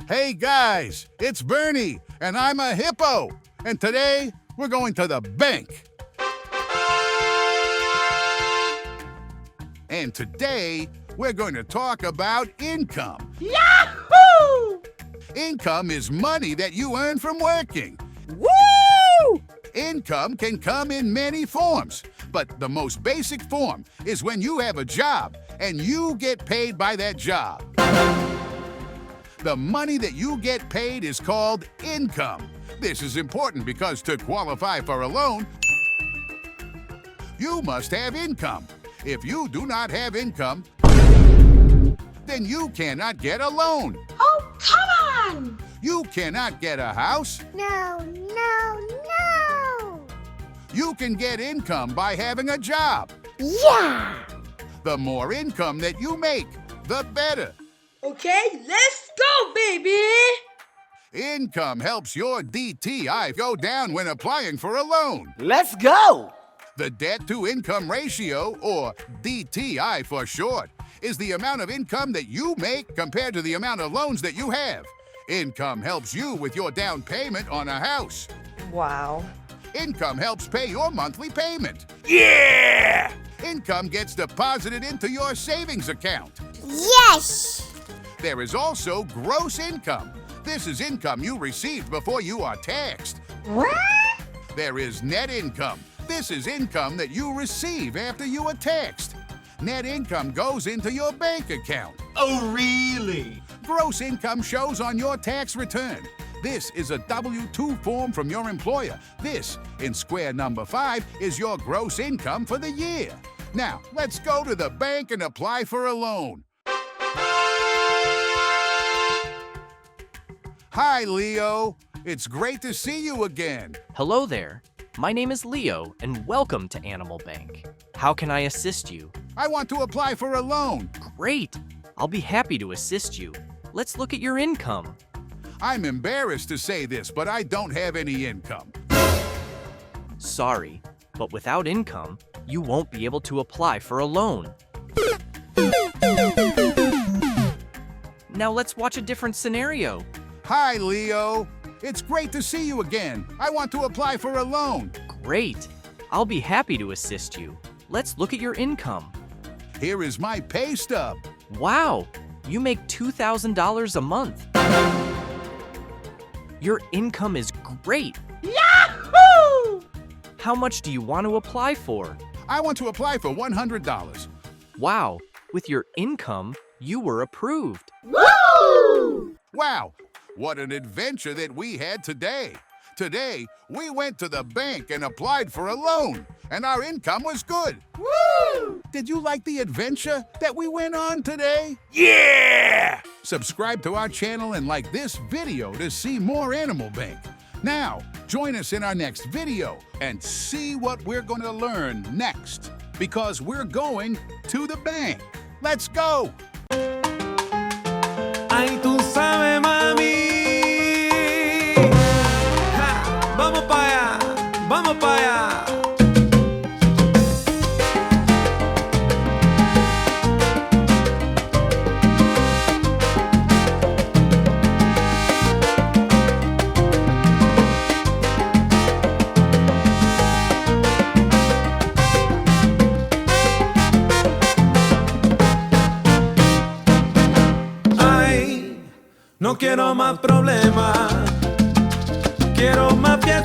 Hey guys, it's Bernie, and I'm a hippo. And today, we're going to the bank. And today, we're going to talk about income. Yahoo! Income is money that you earn from working. Woo! Income can come in many forms, but the most basic form is when you have a job and you get paid by that job. The money that you get paid is called income. This is important because to qualify for a loan, you must have income. If you do not have income, then you cannot get a loan. Oh, come on! You cannot get a house. No. You can get income by having a job. Yeah! The more income that you make, the better. Okay, let's go, baby! Income helps your DTI go down when applying for a loan. Let's go! The debt-to-income ratio, or DTI for short, is the amount of income that you make compared to the amount of loans that you have. Income helps you with your down payment on a house. Wow. Income helps pay your monthly payment. Yeah! Income gets deposited into your savings account. Yes! There is also gross income. This is income you received before you are taxed. What? There is net income. This is income that you receive after you are taxed. Net income goes into your bank account. Oh, really? Gross income shows on your tax return. This is a W-2 form from your employer. This, in square number 5, is your gross income for the year. Now, let's go to the bank and apply for a loan. Hi, Leo. It's great to see you again. Hello there. My name is Leo, and welcome to Animal Bank. How can I assist you? I want to apply for a loan. Great! I'll be happy to assist you. Let's look at your income. I'm embarrassed to say this, but I don't have any income. Sorry, but without income, you won't be able to apply for a loan. Now let's watch a different scenario. Hi, Leo. It's great to see you again. I want to apply for a loan. Great! I'll be happy to assist you. Let's look at your income. Here is my pay stub. Wow! You make $2,000 a month. Your income is great. Yahoo! How much do you want to apply for? I want to apply for $100. Wow! With your income, you were approved. Woo! Wow, what an adventure that we had today. Today, we went to the bank and applied for a loan, and our income was good. Woo! Did you like the adventure that we went on today? Yeah! Subscribe to our channel and like this video to see more Animal Bank. Now, join us in our next video and see what we're going to learn next, because we're going to the bank. Let's go! Ay, tú sabes, mami. Ja, vamos para allá, vamos para allá. No quiero más problemas, quiero más fiesta.